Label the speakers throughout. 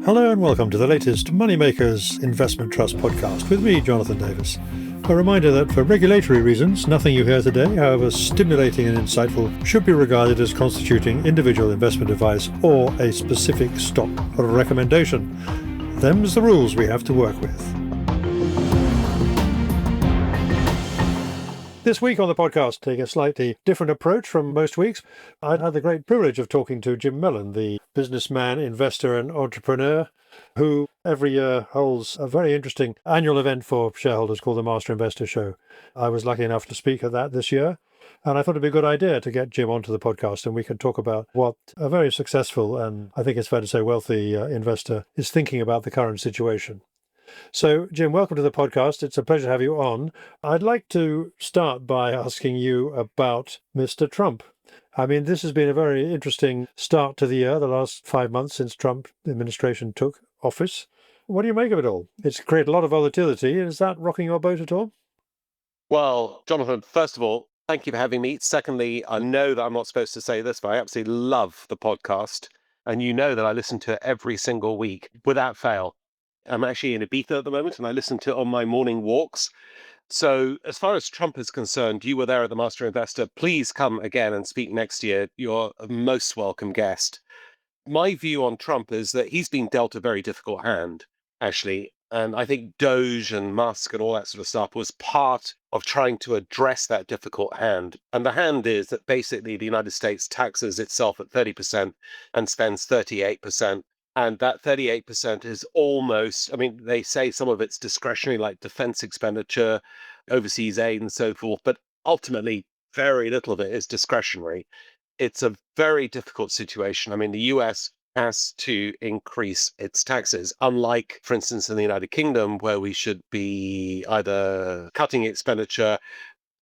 Speaker 1: Hello and welcome to the latest Moneymakers Investment Trust podcast with me, Jonathan Davis. A reminder that for regulatory reasons, nothing you hear today, however stimulating and insightful, should be regarded as constituting individual investment advice or a specific stock recommendation. Them's the rules we have to work with. This week on the podcast, taking a slightly different approach from most weeks, I'd had the great privilege of talking to Jim Mellon, the businessman, investor and entrepreneur who every year holds a very interesting annual event for shareholders called the Master Investor Show. I was lucky enough to speak at that this year, and I thought it'd be a good idea to get Jim onto the podcast and we can talk about what a very successful and I think it's fair to say wealthy investor is thinking about the current situation. So, Jim, welcome to the podcast. It's a pleasure to have you on. I'd like to start by asking you about Mr. Trump. I mean, this has been a very interesting start to the year, the last 5 months since Trump administration took office. What do you make of it all? It's created a lot of volatility. Is that rocking your boat at all?
Speaker 2: Well, Jonathan, first of all, thank you for having me. Secondly, I know that I'm not supposed to say this, but I absolutely love the podcast. And you know that I listen to it every single week without fail. I'm actually in Ibiza at the moment and I listen to it on my morning walks. So as far as Trump is concerned, you were there at the Master Investor. Please come again and speak next year. You're a most welcome guest. My view on Trump is that he's been dealt a very difficult hand, actually. And I think Doge and Musk and all that sort of stuff was part of trying to address that difficult hand. And the hand is that basically the United States taxes itself at 30% and spends 38%. And that 38% is almost, I mean, they say some of it's discretionary, like defense expenditure, overseas aid, and so forth. But ultimately, very little of it is discretionary. It's a very difficult situation. I mean, the US has to increase its taxes, unlike, for instance, in the United Kingdom, where we should be either cutting expenditure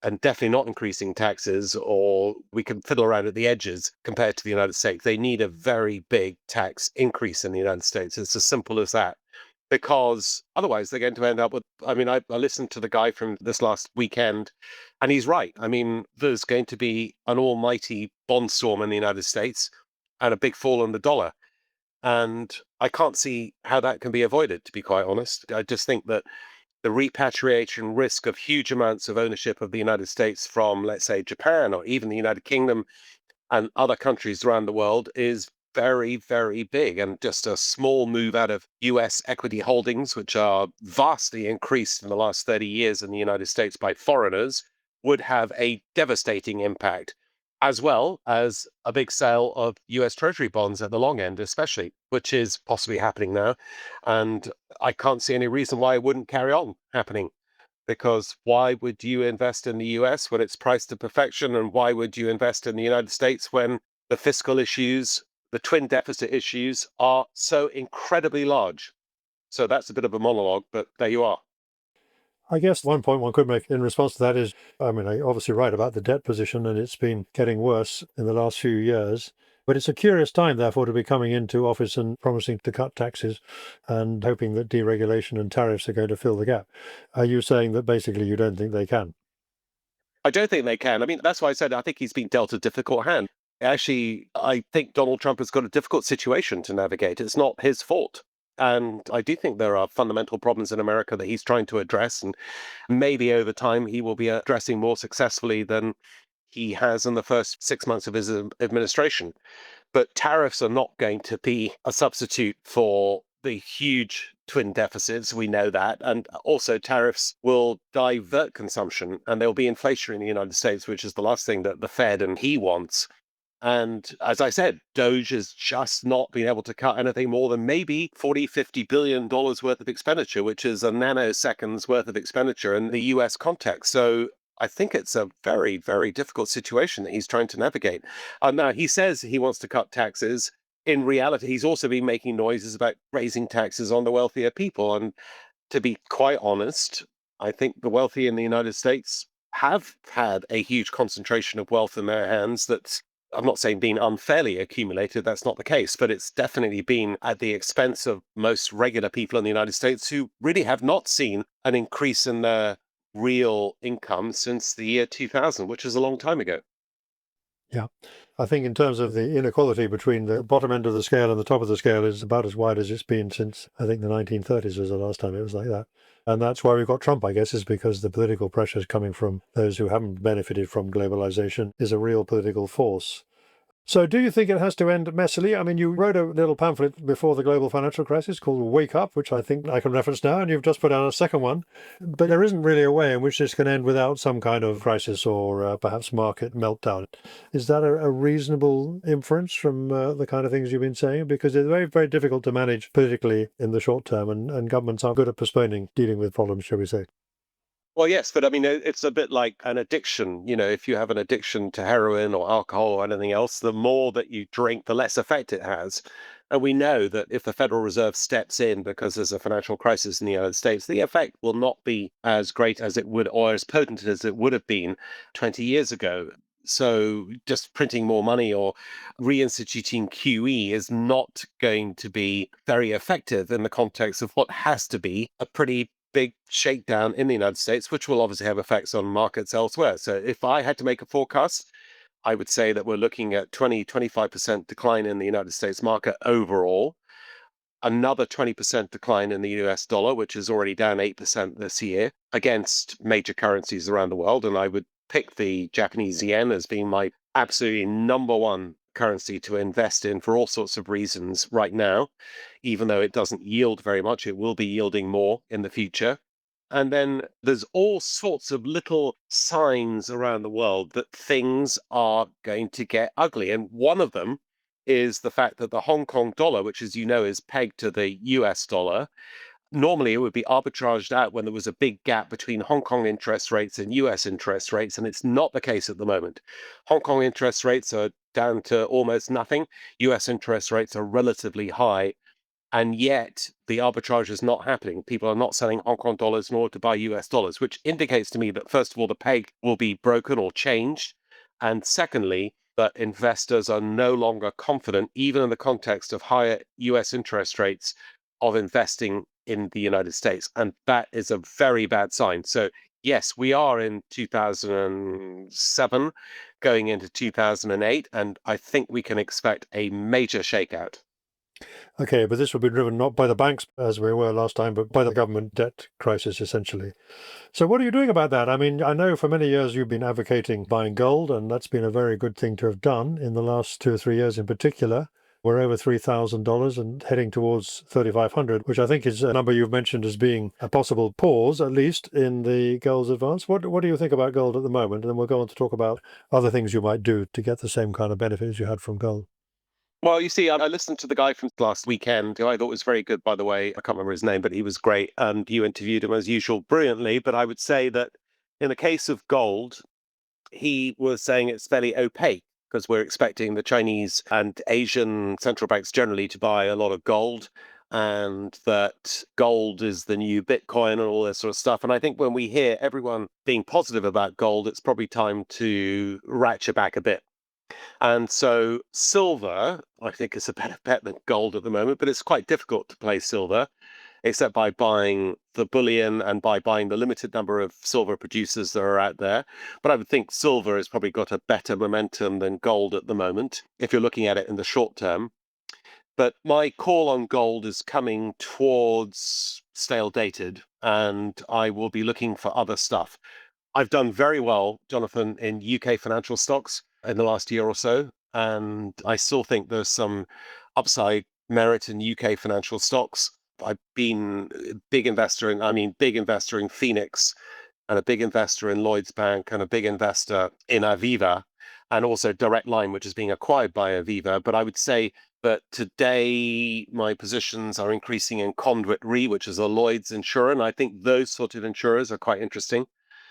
Speaker 2: and definitely not increasing taxes, or we can fiddle around at the edges compared to the United States. They need a very big tax increase in the United States. It's as simple as that. Because otherwise they're going to end up with, I mean, I listened to the guy from this last weekend, and he's right. I mean, there's going to be an almighty bond storm in the United States and a big fall in the dollar. And I can't see how that can be avoided, to be quite honest. I just think that the repatriation risk of huge amounts of ownership of the United States from, let's say, Japan or even the United Kingdom and other countries around the world is very, very big. And just a small move out of US equity holdings, which are vastly increased in the last 30 years in the United States by foreigners, would have a devastating impact, as well as a big sale of US Treasury bonds at the long end, especially, which is possibly happening now. And I can't see any reason why it wouldn't carry on happening. Because why would you invest in the US when it's priced to perfection? And why would you invest in the United States when the fiscal issues, the twin deficit issues are so incredibly large? So that's a bit of a monologue, but there you are.
Speaker 1: I guess one point one could make in response to that is, I mean, I'm obviously right about the debt position, and it's been getting worse in the last few years. But it's a curious time, therefore, to be coming into office and promising to cut taxes and hoping that deregulation and tariffs are going to fill the gap. Are you saying that basically you don't think they can?
Speaker 2: I don't think they can. I mean, that's why I said I think he's been dealt a difficult hand. Actually, I think Donald Trump has got a difficult situation to navigate. It's not his fault. And I do think there are fundamental problems in America that he's trying to address. And maybe over time he will be addressing more successfully than he has in the first 6 months of his administration. But tariffs are not going to be a substitute for the huge twin deficits. We know that. And also, tariffs will divert consumption and they'll be inflationary in the United States, which is the last thing that the Fed and he wants. And as I said, Doge has just not been able to cut anything more than maybe $40-50 billion worth of expenditure, which is a nanoseconds worth of expenditure in the US context. So I think it's a very, very difficult situation that he's trying to navigate. Now, he says he wants to cut taxes. In reality, he's also been making noises about raising taxes on the wealthier people. And to be quite honest, I think the wealthy in the United States have had a huge concentration of wealth in their hands that's, I'm not saying being unfairly accumulated, that's not the case, but it's definitely been at the expense of most regular people in the United States who really have not seen an increase in their real income since the year 2000, which is a long time ago.
Speaker 1: Yeah. I think in terms of the inequality between the bottom end of the scale and the top of the scale is about as wide as it's been since, I think, the 1930s was the last time it was like that. And that's why we've got Trump, I guess, is because the political pressures coming from those who haven't benefited from globalization is a real political force. So do you think it has to end messily? I mean, you wrote a little pamphlet before the global financial crisis called Wake Up, which I think I can reference now, and you've just put out a second one. But there isn't really a way in which this can end without some kind of crisis or perhaps market meltdown. Is that a reasonable inference from the kind of things you've been saying? Because it's very, very difficult to manage politically in the short term, and governments aren't good at postponing dealing with problems, shall we say.
Speaker 2: Well, yes, but I mean, it's a bit like an addiction. If you have an addiction to heroin or alcohol or anything else, the more that you drink, the less effect it has. And we know that if the Federal Reserve steps in because there's a financial crisis in the United States, the effect will not be as great as it would or as potent as it would have been 20 years ago. So just printing more money or reinstituting QE is not going to be very effective in the context of what has to be a pretty big shakedown in the United States, which will obviously have effects on markets elsewhere. So if I had to make a forecast, I would say that we're looking at 25% decline in the United States market overall, another 20% decline in the US dollar, which is already down 8% this year against major currencies around the world. And I would pick the Japanese yen as being my absolutely number one currency to invest in for all sorts of reasons right now. Even though it doesn't yield very much, it will be yielding more in the future. And then there's all sorts of little signs around the world that things are going to get ugly. And one of them is the fact that the Hong Kong dollar, which, as you know, is pegged to the US dollar, normally it would be arbitraged out when there was a big gap between Hong Kong interest rates and US interest rates. And it's not the case at the moment. Hong Kong interest rates are down to almost nothing. US interest rates are relatively high. And yet the arbitrage is not happening. People are not selling Hong Kong dollars in order to buy US dollars, which indicates to me that, first of all, the peg will be broken or changed. And secondly, that investors are no longer confident, even in the context of higher US interest rates, of investing in the United States. And that is a very bad sign. So, yes, we are in 2007 going into 2008, and I think we can expect a major shakeout.
Speaker 1: Okay, but this will be driven not by the banks, as we were last time, but by the government debt crisis, essentially. So what are you doing about that? I mean, I know for many years you've been advocating buying gold, and that's been a very good thing to have done in the last 2 or 3 years in particular. We're over $3,000 and heading towards 3,500, which I think is a number you've mentioned as being a possible pause, at least in the gold's advance. What do you think about gold at the moment? And then we'll go on to talk about other things you might do to get the same kind of benefits you had from gold.
Speaker 2: Well, you see, I listened to the guy from last weekend, who I thought was very good, by the way. I can't remember his name, but he was great. And you interviewed him as usual brilliantly. But I would say that in the case of gold, he was saying it's fairly opaque because we're expecting the Chinese and Asian central banks generally to buy a lot of gold, and that gold is the new Bitcoin and all this sort of stuff. And I think when we hear everyone being positive about gold, it's probably time to ratchet back a bit. And so silver, I think, is a better bet than gold at the moment, but it's quite difficult to play silver, except by buying the bullion and by buying the limited number of silver producers that are out there. But I would think silver has probably got a better momentum than gold at the moment, if you're looking at it in the short term. But my call on gold is coming towards stale dated, and I will be looking for other stuff. I've done very well, Jonathan, in UK financial stocks in the last year or so. And I still think there's some upside merit in UK financial stocks. I've been a big investor in Phoenix and a big investor in Lloyds Bank and a big investor in Aviva and also Direct Line, which is being acquired by Aviva. But I would say that today my positions are increasing in Conduit Re, which is a Lloyd's insurer. And I think those sort of insurers are quite interesting.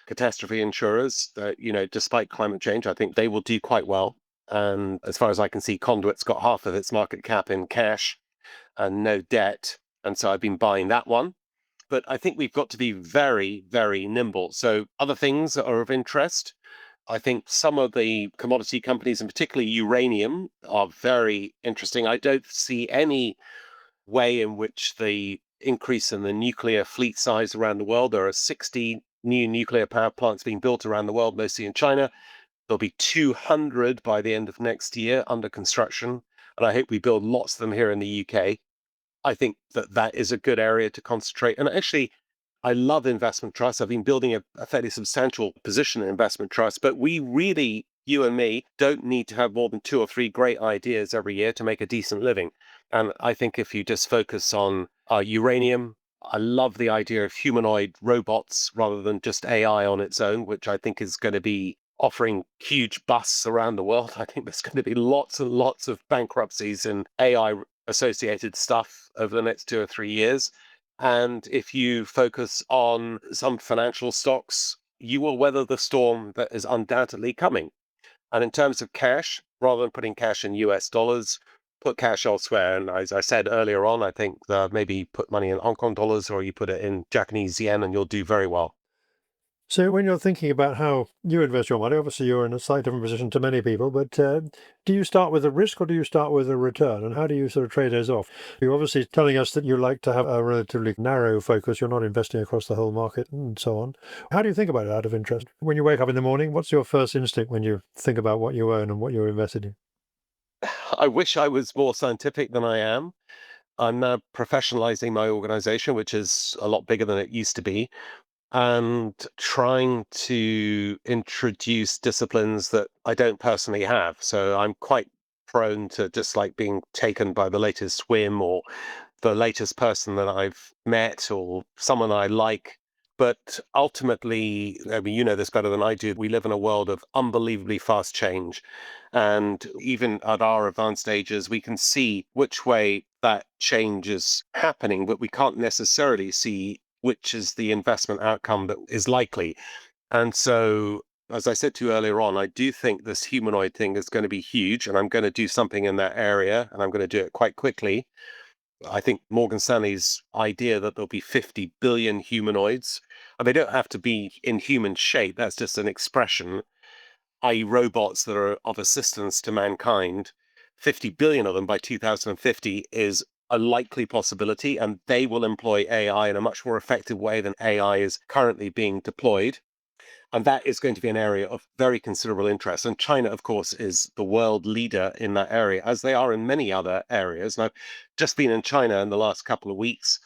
Speaker 2: Catastrophe insurers, despite climate change, I think they will do quite well. And as far as I can see, Conduit's got half of its market cap in cash and no debt. And so I've been buying that one. But I think we've got to be very, very nimble. So other things that are of interest, I think some of the commodity companies, and particularly uranium, are very interesting. I don't see any way in which the increase in the nuclear fleet size around the world, there are 60 new nuclear power plants being built around the world, mostly in China. There'll be 200 by the end of next year under construction. And I hope we build lots of them here in the UK. I think that that is a good area to concentrate. And actually, I love investment trusts. I've been building a fairly substantial position in investment trusts, but we really, you and me, don't need to have more than 2 or 3 great ideas every year to make a decent living. And I think if you just focus on uranium, I love the idea of humanoid robots rather than just AI on its own, which I think is going to be offering huge busts around the world. I think there's going to be lots and lots of bankruptcies in AI associated stuff over the next 2 or 3 years. And if you focus on some financial stocks, you will weather the storm that is undoubtedly coming. And in terms of cash, rather than putting cash in US dollars, put cash elsewhere. And as I said earlier on, I think maybe put money in Hong Kong dollars or you put it in Japanese yen and you'll do very well.
Speaker 1: So when you're thinking about how you invest your money, obviously you're in a slightly different position to many people, but do you start with a risk or do you start with a return? And how do you sort of trade those off? You're obviously telling us that you like to have a relatively narrow focus. You're not investing across the whole market and so on. How do you think about it out of interest? When you wake up in the morning, what's your first instinct when you think about what you own and what you're invested in?
Speaker 2: I wish I was more scientific than I am. I'm now professionalizing my organization, which is a lot bigger than it used to be, and trying to introduce disciplines that I don't personally have. So I'm quite prone to just like being taken by the latest whim or the latest person that I've met or someone I like. But ultimately, I mean, you know this better than I do. We live in a world of unbelievably fast change. And even at our advanced ages, we can see which way that change is happening, but we can't necessarily see which is the investment outcome that is likely. And so, as I said to you earlier on, I do think this humanoid thing is going to be huge, and I'm going to do something in that area, and I'm going to do it quite quickly. I think Morgan Stanley's idea that there'll be 50 billion humanoids, and they don't have to be in human shape, that's just an expression, i.e., robots that are of assistance to mankind. 50 billion of them by 2050 is a likely possibility, and they will employ AI in a much more effective way than AI is currently being deployed. And that is going to be an area of very considerable interest. And China, of course, is the world leader in that area, as they are in many other areas. And I've just been in China in the last couple of weeks.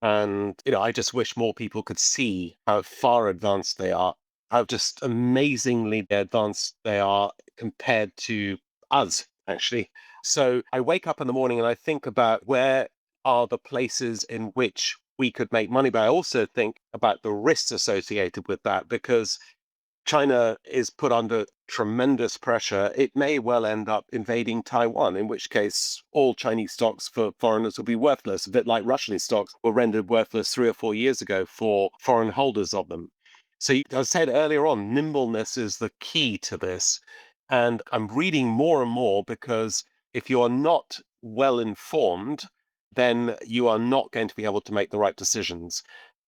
Speaker 2: And, I just wish more people could see how far advanced they are, how just amazingly advanced they are compared to us, actually. So I wake up in the morning and I think about where are the places in which we could make money. But I also think about the risks associated with that because China is put under tremendous pressure. It may well end up invading Taiwan, in which case all Chinese stocks for foreigners will be worthless, a bit like Russian stocks were rendered worthless 3 or 4 years ago for foreign holders of them. So, as I said earlier on, nimbleness is the key to this. And I'm reading more and more because if you are not well informed, then you are not going to be able to make the right decisions.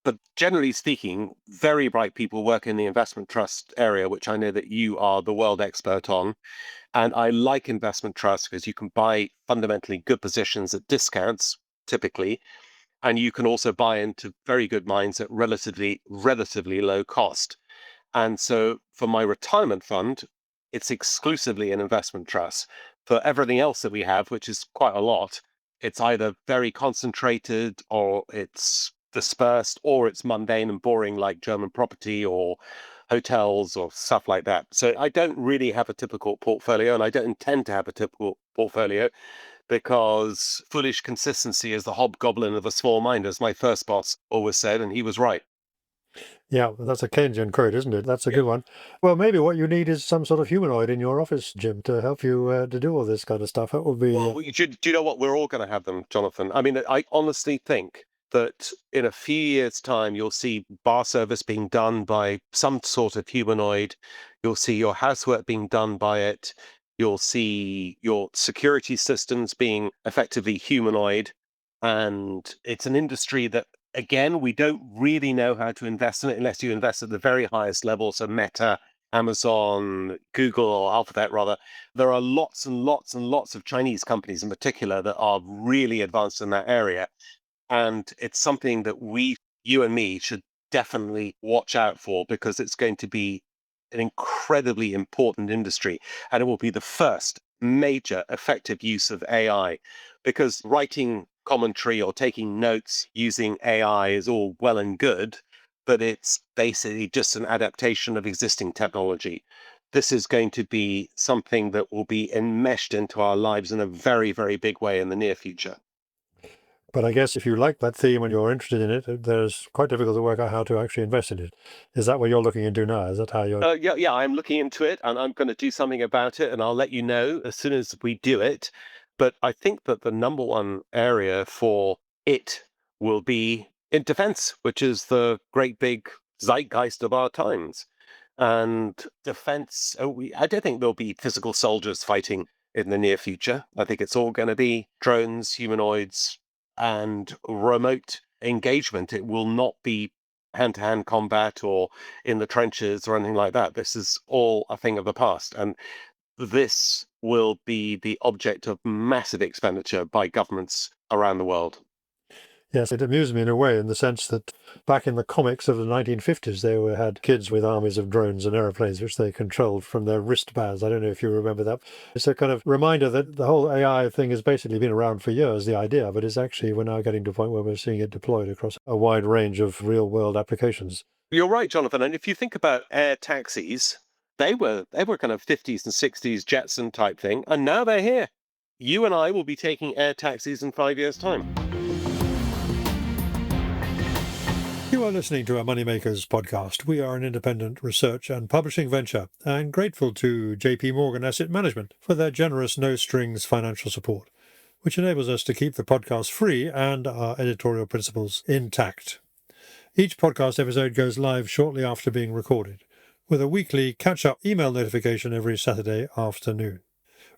Speaker 2: But generally speaking, very bright people work in the investment trust area, which I know that you are the world expert on. And I like investment trusts because you can buy fundamentally good positions at discounts, typically, and you can also buy into very good mines at relatively low cost. And so for my retirement fund, it's exclusively an investment trust. For everything else that we have, which is quite a lot, it's either very concentrated or it's dispersed or it's mundane and boring like German property or hotels or stuff like that. So I don't really have a typical portfolio and I don't intend to have a typical portfolio because foolish consistency is the hobgoblin of a small mind, as my first boss always said, and he was right.
Speaker 1: Yeah, that's a Keynesian quote, isn't it? That's a
Speaker 2: Yeah.
Speaker 1: good one. Well, maybe what you need is some sort of humanoid in your office, Jim, to help you to do all this kind of stuff. That would be,
Speaker 2: Well, do you know what? We're all going to have them, Jonathan. I mean, I honestly think that in a few years' time, you'll see bar service being done by some sort of humanoid. You'll see your housework being done by it. You'll see your security systems being effectively humanoid. And it's an industry that, again, we don't really know how to invest in it unless you invest at the very highest level. So Meta, Amazon, Google, or Alphabet, rather. There are lots and lots and lots of Chinese companies in particular that are really advanced in that area. And it's something that you and me, should definitely watch out for because it's going to be an incredibly important industry, and it will be the first major effective use of AI, because writing commentary or taking notes using AI is all well and good, but it's basically just an adaptation of existing technology. This is going to be something that will be enmeshed into our lives in a very, very big way in the near future.
Speaker 1: But I guess if you like that theme and you're interested in it, there's quite difficult to work out how to actually invest in it. Is that what you're looking into now? Is that how you're?
Speaker 2: Yeah, I'm looking into it and I'm going to do something about it, and I'll let you know as soon as we do it. But I think that the number one area for it will be in defense, which is the great big zeitgeist of our times. And defense, I don't think there'll be physical soldiers fighting in the near future. I think it's all going to be drones, humanoids, and remote engagement. It will not be hand-to-hand combat or in the trenches or anything like that. This is all a thing of the past. And this will be the object of massive expenditure by governments around the world.
Speaker 1: Yes, it amused me in a way, in the sense that back in the comics of the 1950s, had kids with armies of drones and aeroplanes, which they controlled from their wristbands. I don't know if you remember that. It's a kind of reminder that the whole AI thing has basically been around for years, the idea, but it's actually, we're now getting to a point where we're seeing it deployed across a wide range of real world applications.
Speaker 2: You're right, Jonathan. And if you think about air taxis, they were kind of 50s and 60s Jetson type thing, and now they're here. You and I will be taking air taxis in 5 years' time.
Speaker 1: You are listening to our Moneymakers podcast. We are an independent research and publishing venture, and grateful to JP Morgan Asset Management for their generous no-strings financial support, which enables us to keep the podcast free and our editorial principles intact. Each podcast episode goes live shortly after being recorded, with a weekly catch-up email notification every Saturday afternoon.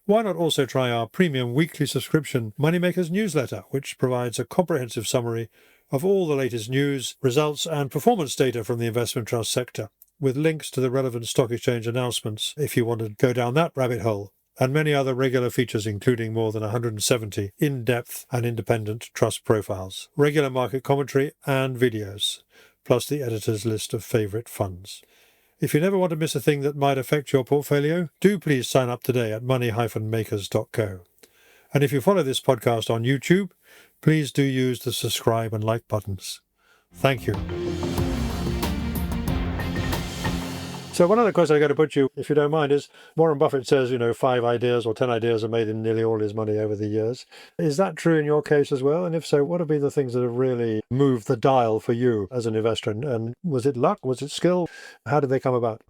Speaker 1: Why not also try our premium weekly subscription Moneymakers newsletter, which provides a comprehensive summary of all the latest news, results and performance data from the investment trust sector, with links to the relevant stock exchange announcements if you want to go down that rabbit hole, and many other regular features including more than 170 in-depth and independent trust profiles, regular market commentary and videos, plus the editor's list of favourite funds. If you never want to miss a thing that might affect your portfolio, do please sign up today at money-makers.co. And if you follow this podcast on YouTube, please do use the subscribe and like buttons. Thank you. So one other question I got to put you, if you don't mind, is Warren Buffett says, 5 ideas or 10 ideas have made him nearly all his money over the years. Is that true in your case as well? And if so, what have been the things that have really moved the dial for you as an investor? And was it luck? Was it skill? How did they come about?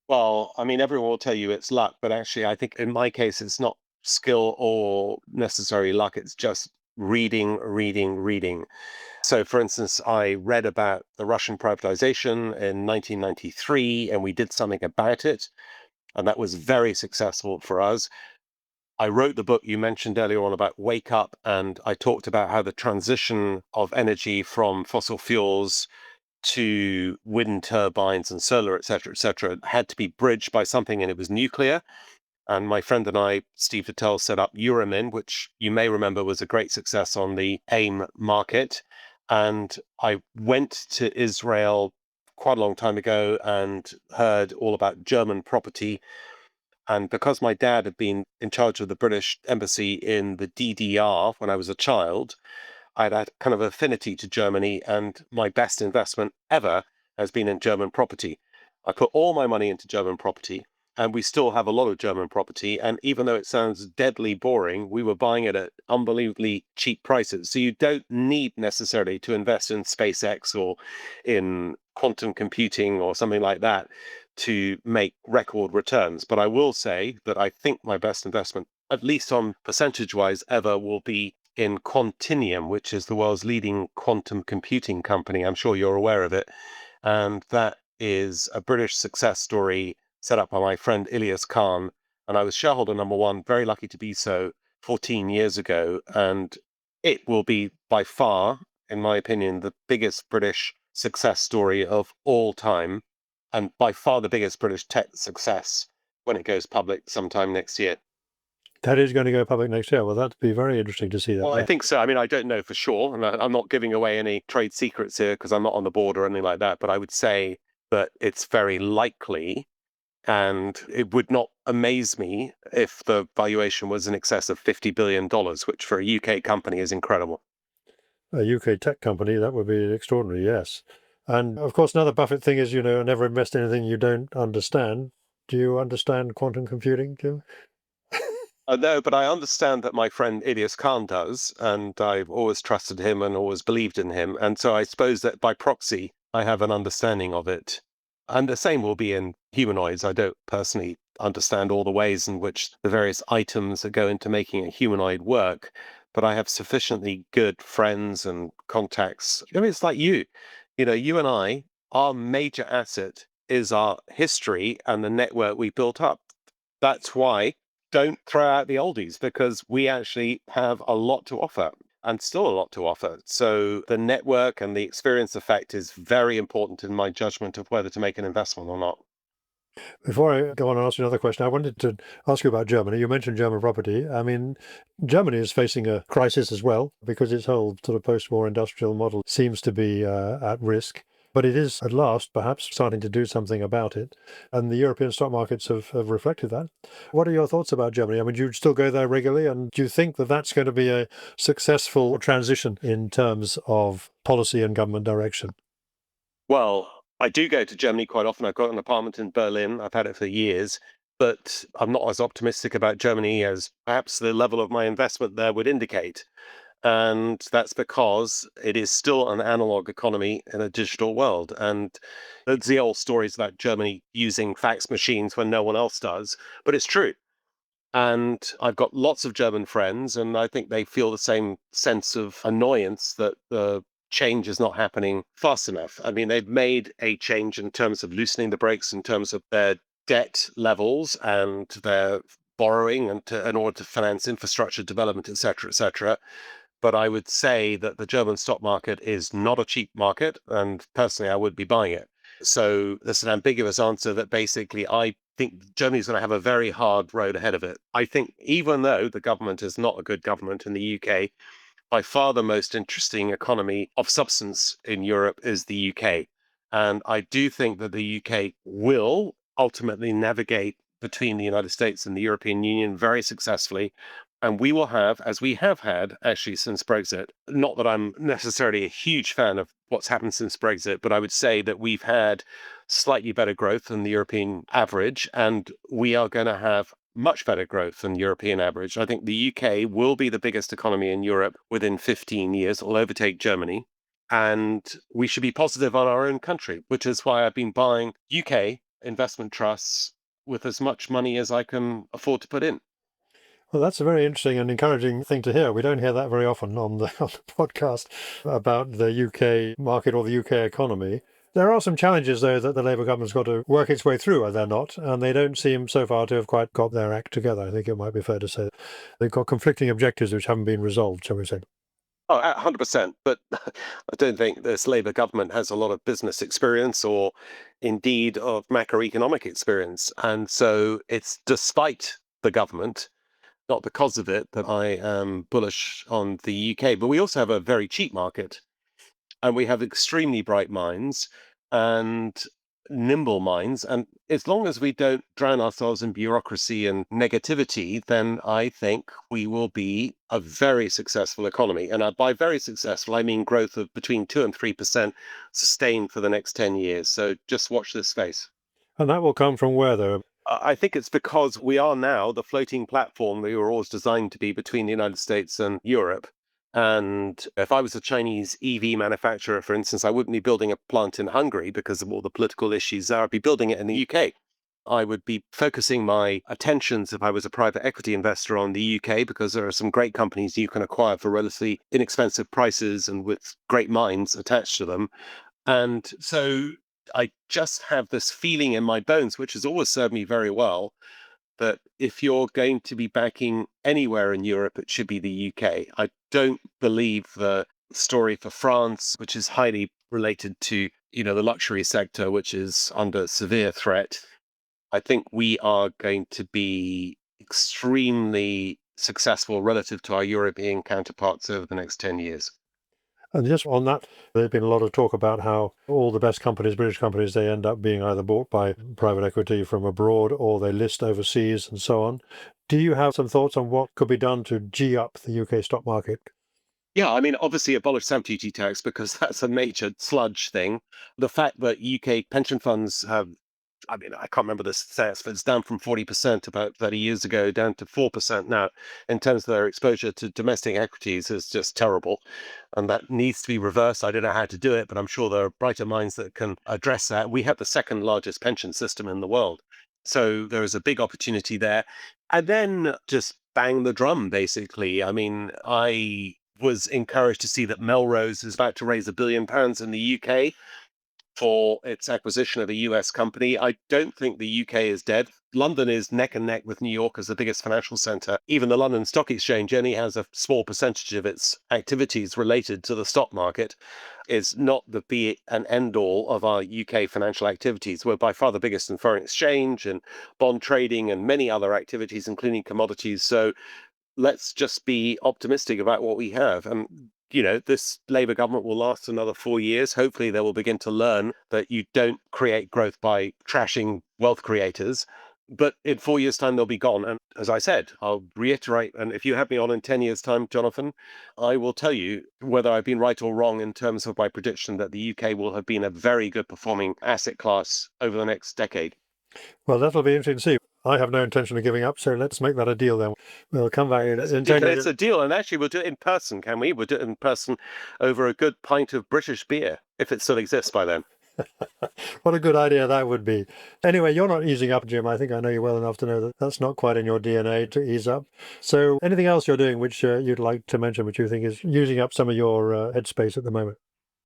Speaker 2: Well, I mean, everyone will tell you it's luck, but actually, I think in my case, it's not skill or necessary luck. It's just reading, reading, reading. So, for instance, I read about the Russian privatization in 1993, and we did something about it, and that was very successful for us. I wrote the book you mentioned earlier on about Wake Up, and I talked about how the transition of energy from fossil fuels to wind turbines and solar, et cetera, had to be bridged by something, and it was nuclear. And my friend and I, Steve Littell, set up Euromin, which you may remember was a great success on the AIM market. And I went to Israel quite a long time ago and heard all about German property. And because my dad had been in charge of the British embassy in the DDR when I was a child, I'd had kind of affinity to Germany, and my best investment ever has been in German property. I put all my money into German property, and we still have a lot of German property. And even though it sounds deadly boring, we were buying it at unbelievably cheap prices. So you don't need necessarily to invest in SpaceX or in quantum computing or something like that to make record returns. But I will say that I think my best investment, at least on percentage-wise ever, will be in Quantinuum, which is the world's leading quantum computing company. I'm sure you're aware of it. And that is a British success story set up by my friend Ilyas Khan. And I was shareholder number one, very lucky to be so, 14 years ago. And it will be by far, in my opinion, the biggest British success story of all time, and by far the biggest British tech success when it goes public sometime next year.
Speaker 1: That is going to go public next year. Well, that'd be very interesting to see that.
Speaker 2: Well, I think so. I mean, I don't know for sure, and I'm not giving away any trade secrets here because I'm not on the board or anything like that, but I would say that it's very likely And it would not amaze me if the valuation was in excess of $50 billion, which for a UK company is incredible.
Speaker 1: A UK tech company, that would be extraordinary, yes. And of course, another Buffett thing is, never invest in anything you don't understand. Do you understand quantum computing, Jim?
Speaker 2: No, but I understand that my friend Ilyas Khan does, and I've always trusted him and always believed in him. And so I suppose that by proxy, I have an understanding of it. And the same will be in humanoids. I don't personally understand all the ways in which the various items that go into making a humanoid work, but I have sufficiently good friends and contacts. I mean, it's like you. You and I, our major asset is our history and the network we built up. That's why don't throw out the oldies, because we actually have a lot to offer and still a lot to offer. So the network and the experience effect is very important in my judgment of whether to make an investment or not.
Speaker 1: Before I go on and ask you another question, I wanted to ask you about Germany. You mentioned German property. I mean, Germany is facing a crisis as well because its whole sort of post-war industrial model seems to be at risk. But it is at last perhaps starting to do something about it. And the European stock markets have reflected that. What are your thoughts about Germany? I mean, do you still go there regularly? And do you think that that's going to be a successful transition in terms of policy and government direction?
Speaker 2: Well, I do go to Germany quite often. I've got an apartment in Berlin. I've had it for years, but I'm not as optimistic about Germany as perhaps the level of my investment there would indicate. And that's because it is still an analog economy in a digital world. And there's the old stories about Germany using fax machines when no one else does, but it's true. And I've got lots of German friends, and I think they feel the same sense of annoyance that the change is not happening fast enough. I mean, they've made a change in terms of loosening the brakes, in terms of their debt levels and their borrowing and in order to finance infrastructure development, et cetera, et cetera. But I would say that the German stock market is not a cheap market, and personally, I would be buying it. So there's an ambiguous answer that basically I think Germany's going to have a very hard road ahead of it. I think even though the government is not a good government in the UK, by far the most interesting economy of substance in Europe is the UK. And I do think that the UK will ultimately navigate between the United States and the European Union very successfully. And we will have, as we have had actually since Brexit, not that I'm necessarily a huge fan of what's happened since Brexit, but I would say that we've had slightly better growth than the European average, and we are going to have much better growth than European average. I think the UK will be the biggest economy in Europe within 15 years. It'll overtake Germany. And we should be positive on our own country, which is why I've been buying UK investment trusts with as much money as I can afford to put in.
Speaker 1: Well, that's a very interesting and encouraging thing to hear. We don't hear that very often on the podcast about the UK market or the UK economy. There are some challenges, though, that the Labour government's got to work its way through, are there not? And they don't seem so far to have quite got their act together. I think it might be fair to say they've got conflicting objectives which haven't been resolved, shall we say.
Speaker 2: Oh, 100%. But I don't think this Labour government has a lot of business experience or indeed of macroeconomic experience. And so it's despite the government, not because of it, that I am bullish on the UK. But we also have a very cheap market, and we have extremely bright minds and nimble minds. And as long as we don't drown ourselves in bureaucracy and negativity, then I think we will be a very successful economy. And by very successful, I mean growth of between 2 and 3% sustained for the next 10 years. So just watch this space.
Speaker 1: And that will come from where, though?
Speaker 2: I think it's because we are now the floating platform we were always designed to be between the United States and Europe. And if I was a Chinese EV manufacturer, for instance, I wouldn't be building a plant in Hungary because of all the political issues there. I'd be building it in the UK. I would be focusing my attentions, if I was a private equity investor, on the UK because there are some great companies you can acquire for relatively inexpensive prices and with great minds attached to them. And so I just have this feeling in my bones, which has always served me very well, that if you're going to be backing anywhere in Europe, it should be the UK. I don't believe the story for France, which is highly related to, the luxury sector, which is under severe threat. I think we are going to be extremely successful relative to our European counterparts over the next 10 years.
Speaker 1: And just on that, there's been a lot of talk about how all the best companies, British companies, they end up being either bought by private equity from abroad or they list overseas and so on. Do you have some thoughts on what could be done to G up the UK stock market?
Speaker 2: Yeah, I mean, obviously abolish stamp duty tax because that's a major sludge thing. The fact that UK pension funds have, I mean, I can't remember the stats, but it's down from 40% about 30 years ago down to 4% now in terms of their exposure to domestic equities is just terrible. And that needs to be reversed. I don't know how to do it, but I'm sure there are brighter minds that can address that. We have the second largest pension system in the world. So there is a big opportunity there. And then just bang the drum, basically. I mean, I was encouraged to see that Melrose is about to raise £1 billion in the UK for its acquisition of a US company. I don't think the UK is dead. London is neck and neck with New York as the biggest financial centre. Even the London Stock Exchange only has a small percentage of its activities related to the stock market. It's not the be and end all of our UK financial activities. We're by far the biggest in foreign exchange and bond trading and many other activities, including commodities. So let's just be optimistic about what we have. And, this Labour government will last another 4 years. Hopefully, they will begin to learn that you don't create growth by trashing wealth creators. But in 4 years' time, they'll be gone. And as I said, I'll reiterate, and if you have me on in 10 years' time, Jonathan, I will tell you whether I've been right or wrong in terms of my prediction that the UK will have been a very good performing asset class over the next decade.
Speaker 1: Well, that'll be interesting to see. I have no intention of giving up, so let's make that a deal then. We'll come back in 10
Speaker 2: It's
Speaker 1: years.
Speaker 2: a deal, and actually, we'll do it in person, can we? We'll do it in person over a good pint of British beer, if it still exists by then.
Speaker 1: What a good idea that would be. Anyway, you're not easing up, Jim. I think I know you well enough to know that that's not quite in your DNA to ease up. So, anything else you're doing which you'd like to mention, which you think is using up some of your headspace at the moment?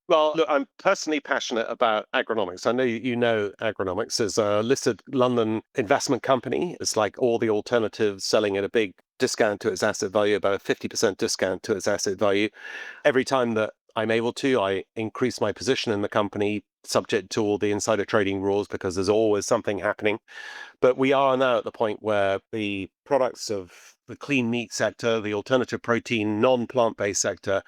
Speaker 2: Well, look, I'm personally passionate about agronomics. I know you know agronomics is a listed London investment company. It's like all the alternatives selling at a big discount to its asset value, about a 50% discount to its asset value. Every time that I'm able to, I increase my position in the company, subject to all the insider trading rules, because there's always something happening. But we are now at the point where the products of the clean meat sector, the alternative protein, non-plant-based sector,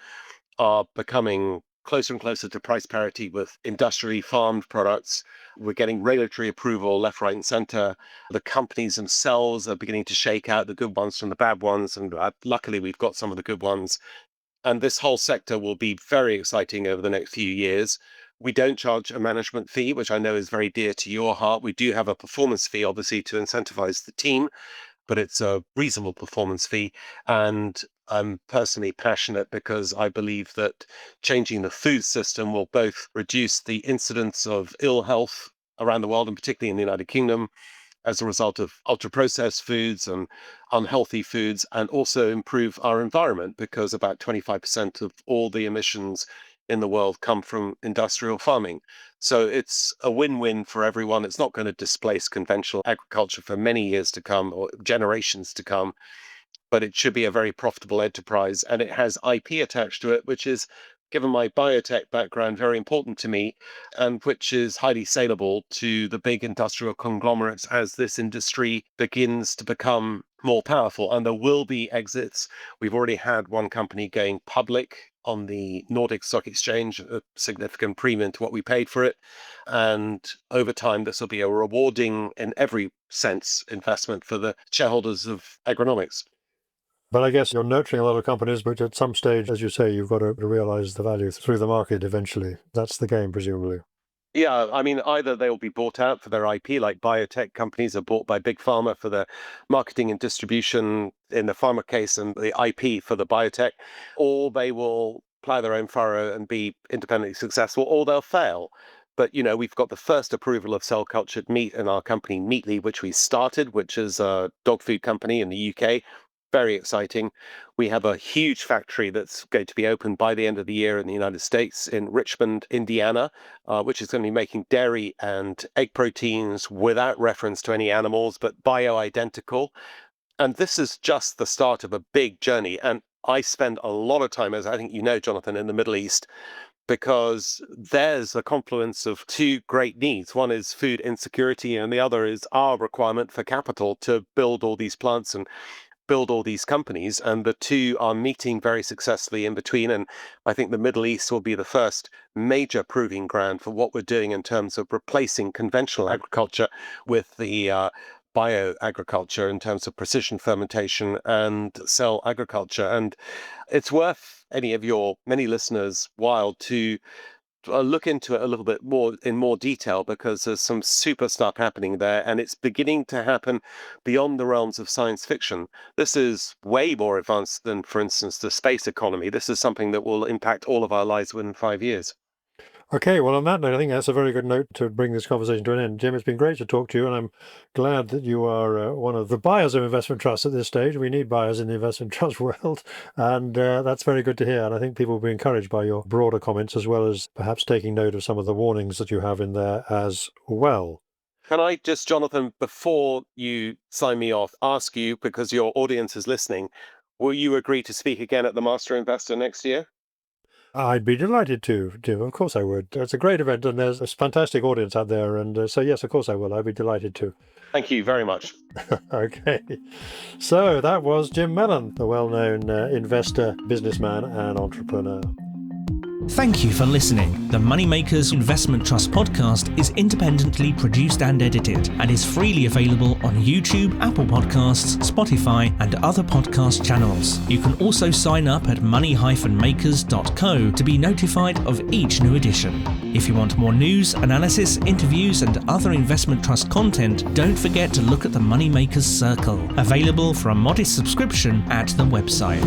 Speaker 2: are becoming closer and closer to price parity with industrially farmed products. We're getting regulatory approval left, right, and center. The companies themselves are beginning to shake out the good ones from the bad ones. And luckily, we've got some of the good ones. And this whole sector will be very exciting over the next few years. We don't charge a management fee, which I know is very dear to your heart. We do have a performance fee, obviously, to incentivize the team, but it's a reasonable performance fee. And I'm personally passionate because I believe that changing the food system will both reduce the incidence of ill health around the world, and particularly in the United Kingdom, as a result of ultra processed foods and unhealthy foods, and also improve our environment because about 25% of all the emissions in the world come from industrial farming. So it's a win-win for everyone. It's not going to displace conventional agriculture for many years to come or generations to come, but it should be a very profitable enterprise. And it has IP attached to it, which is, given my biotech background, very important to me, and which is highly saleable to the big industrial conglomerates as this industry begins to become more powerful. And there will be exits. We've already had one company going public on the Nordic Stock Exchange, a significant premium to what we paid for it. And over time, this will be a rewarding, in every sense, investment for the shareholders of agronomics.
Speaker 1: But I guess you're nurturing a lot of companies, but at some stage, as you say, you've got to realize the value through the market eventually. That's the game, presumably.
Speaker 2: Yeah, I mean, either they'll be bought out for their IP, like biotech companies are bought by big pharma for their marketing and distribution in the pharma case and the IP for the biotech, or they will plow their own furrow and be independently successful, or they'll fail. But, we've got the first approval of cell cultured meat in our company, Meatly, which we started, which is a dog food company in the UK. Very exciting. We have a huge factory that's going to be opened by the end of the year in the United States in Richmond, Indiana, which is going to be making dairy and egg proteins without reference to any animals, but bioidentical. And this is just the start of a big journey. And I spend a lot of time, as I think you know, Jonathan, in the Middle East, because there's a confluence of two great needs. One is food insecurity, and the other is our requirement for capital to build all these plants and build all these companies, and the two are meeting very successfully in between. And I think the Middle East will be the first major proving ground for what we're doing in terms of replacing conventional agriculture with the bioagriculture in terms of precision fermentation and cell agriculture. And it's worth any of your many listeners' while to look into it a little bit more in more detail, because there's some super stuff happening there, and it's beginning to happen beyond the realms of science fiction. This is way more advanced than, for instance, the space economy. This is something that will impact all of our lives within 5 years.
Speaker 1: Okay, well, on that note, I think that's a very good note to bring this conversation to an end. Jim, it's been great to talk to you, and I'm glad that you are one of the buyers of investment trusts at this stage. We need buyers in the investment trust world, and that's very good to hear. And I think people will be encouraged by your broader comments, as well as perhaps taking note of some of the warnings that you have in there as well.
Speaker 2: Can I just, Jonathan, before you sign me off, ask you, because your audience is listening, will you agree to speak again at the Master Investor next year?
Speaker 1: I'd be delighted to, Jim. Of course I would. It's a great event, and there's a fantastic audience out there. And so, yes, of course I will. I'd be delighted to.
Speaker 2: Thank you very much.
Speaker 1: Okay. So that was Jim Mellon, the well-known investor, businessman, and entrepreneur.
Speaker 3: Thank you for listening. The Moneymakers Investment Trust podcast is independently produced and edited and is freely available on YouTube, Apple Podcasts, Spotify, and other podcast channels. You can also sign up at money-makers.co to be notified of each new edition. If you want more news, analysis, interviews, and other investment trust content, don't forget to look at the Moneymakers Circle, available for a modest subscription at the website.